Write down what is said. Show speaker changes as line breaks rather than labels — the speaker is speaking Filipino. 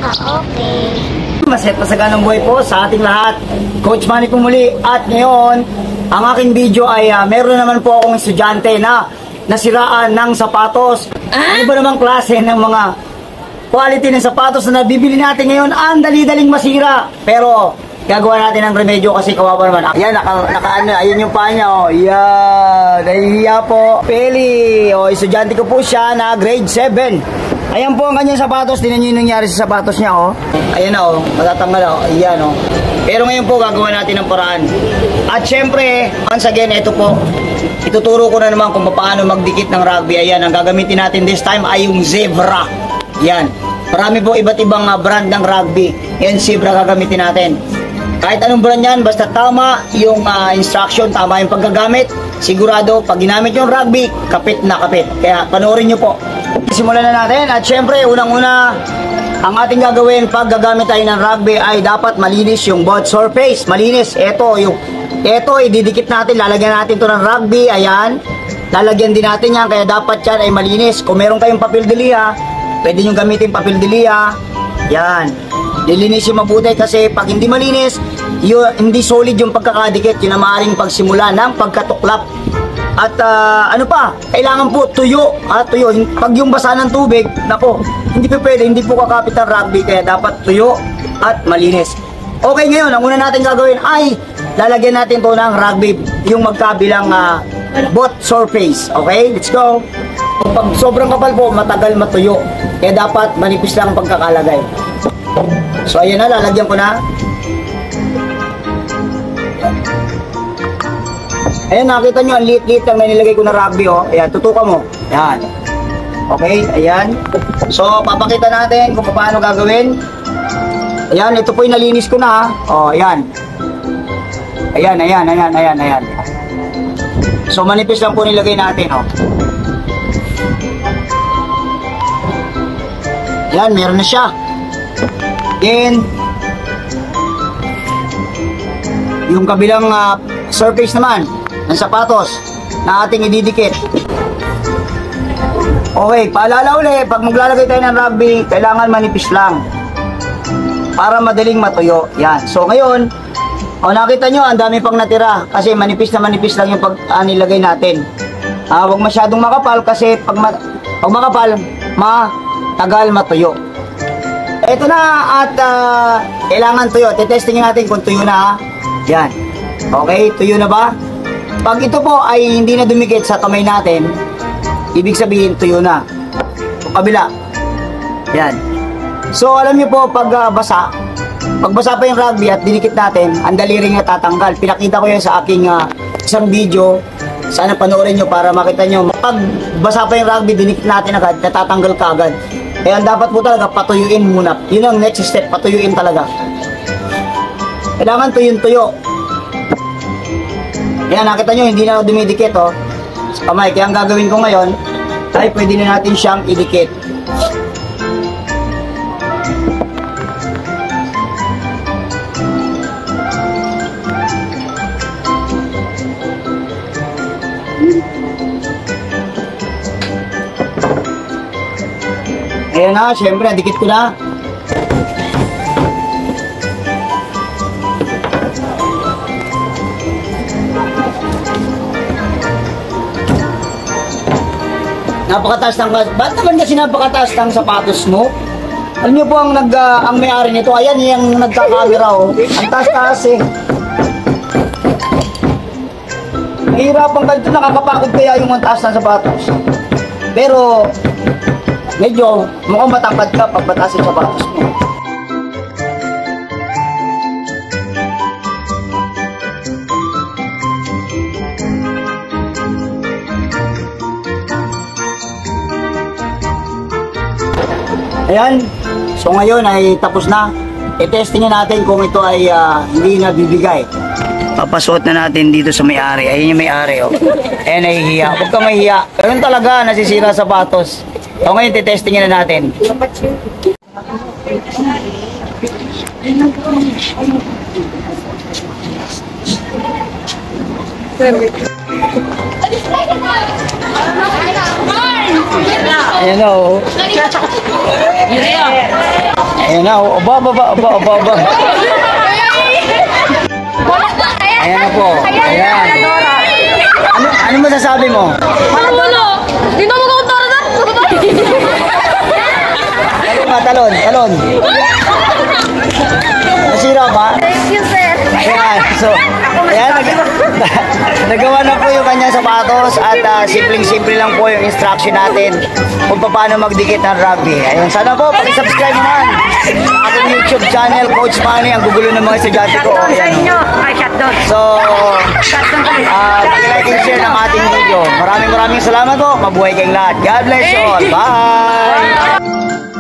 Okay.
Masaya masaganang buhay po sa ating lahat. Coach Manny po muli. At ngayon, ang aking video ay meron naman po akong estudyante na nasiraan ng sapatos. Ano ba namang klase ng mga quality ng sapatos na nabibili natin ngayon? Ang dali-daling masira. Pero gagawa natin ng remedyo kasi kawawa naman. Ayan, ayun yung paa niya. Oh. Yan, nahihiya po. Peli, estudyante ko po siya na grade 7. Ayan po ang kanyang sapatos. Tingnan niyo yung nangyari sa sapatos niya, oh. Ayan na, oh. Matatanggal, oh. Ayan, oh. Pero ngayon po, gagawa natin ng paraan. At syempre, once again, ito po. Ituturo ko na naman kung paano magdikit ng rugby. Ayan, ang gagamitin natin this time ay yung zebra. Ayan. Marami po iba't ibang brand ng rugby. Ayan, zebra gagamitin natin. Kahit anong brand yan, basta tama yung instruction, tama yung paggagamit. Sigurado, pag ginamit yung rugby, kapit na kapit. Kaya panoorin nyo po. Simulan na natin at syempre unang-una ang ating gagawin pag gagamit tayo ng rugby ay dapat malinis yung both surface. Malinis. Ito ididikit natin, lalagyan natin to ng rugby. Ayan. Lalagyan din natin yan kaya dapat yan ay malinis. Kung meron kayong papel de liha, pwede nyo gamitin papel de liha. Yan. Lilinis yung mabuti kasi pag hindi malinis, hindi solid yung pagkakadikit. Yun ang maaaring pagsimula ng pagkatuklap. At ano pa, kailangan po tuyo. Tuyo. Pag yung basa ng tubig, nako, hindi po pwede, hindi po kakapit ang rugby. Kaya dapat tuyo at malinis. Okay, ngayon, ang una natin gagawin ay lalagyan natin to ng rugby, yung magkabilang both surface. Okay, let's go. Pag sobrang kapal po, matagal matuyo. Kaya dapat manipis lang ang pagkakalagay. So ayan na, lalagyan ko na. Ayan, nakita nyo, ang liit-liit lang na nilagay ko na rugby, oh. Ayan, tutukan mo. Ayan. Okay, ayan. So, papakita natin kung paano gagawin. Ayan, ito po yung nalinis ko na, ha. Oh, ayan. Ayan. So, manipis lang po nilagay natin, oh. Ayan, meron na siya. Then, yung kabilang surface naman ng sapatos na ating ididikit. Okay, paalala uli, pag maglalagay tayo ng rugby, kailangan manipis lang para madaling matuyo. Yan. So ngayon, nakita nyo, ang dami pang natira kasi manipis na manipis lang yung nilagay natin. Huwag masyadong makapal kasi pag makapal, matagal matuyo. Ito na at kailangan tuyo. Tetestingin natin kung tuyo na, ha. Yan. Okay, tuyo na ba? Pag ito po ay hindi na dumikit sa kamay natin, ibig sabihin tuyo na. So, kabila. Yan. So, alam niyo po, pag basa pa yung rugby at dinikit natin, ang dali rin natatanggal. Pinakita ko yan sa aking isang video. Sana panoorin nyo para makita nyo. Pag basa pa yung rugby, dinikit natin agad, natatanggal ka agad. Kaya dapat po talaga patuyuin muna. Yun ang next step, patuyuin talaga. Kailangan tuyo. Yan, nakita nyo, hindi na dumidikit, oh, sa kamay. Kaya ang gagawin ko ngayon, ay pwede na natin siyang idikit. Ayan na, syempre, dikit ko na. Napakataas ng... Ba't naman kasi napakataas ng sapatos mo? Alam niyo po ang may-ari nito. Ayan yung nagkakamera, oh. Ang taas-taas, eh. Mahirapan ka dito. Nakakapagod kaya yung ang taas ng sapatos. Pero, medyo mukhang matangkad ka pag mataas yung sapatos mo. Ayan, so ngayon ay tapos na. I-testingin natin kung ito ay hindi na bibigay. Papasuot na natin dito sa may-ari. Ayun yung may-ari, oh. Ayan, nahihiya. Huwag ka mahihiya. Ganun talaga, nasisira sapatos. So ngayon, i-testingin na natin. Ayan, oh. Ayan Ayan na, oh. Aba. Ayan na po. Ayan. Ano masasabi mo?
Wala. Hindi na mag-autora na.
Talon. Nasira ba?
Thank you, sir.
Ayan, so, ayan, nagawa na po yung kanyang sapatos at simpleng-simple lang po yung instruction natin kung paano magdikit ng rugby. Ayun, sana po, pakisubscribe naman sa aking YouTube channel, Coach Manny, ang gugulo ng mga estudyante ko. Ayan, so, like and share ng ating video. Maraming salamat po. Mabuhay kayong lahat. God bless you all. Bye!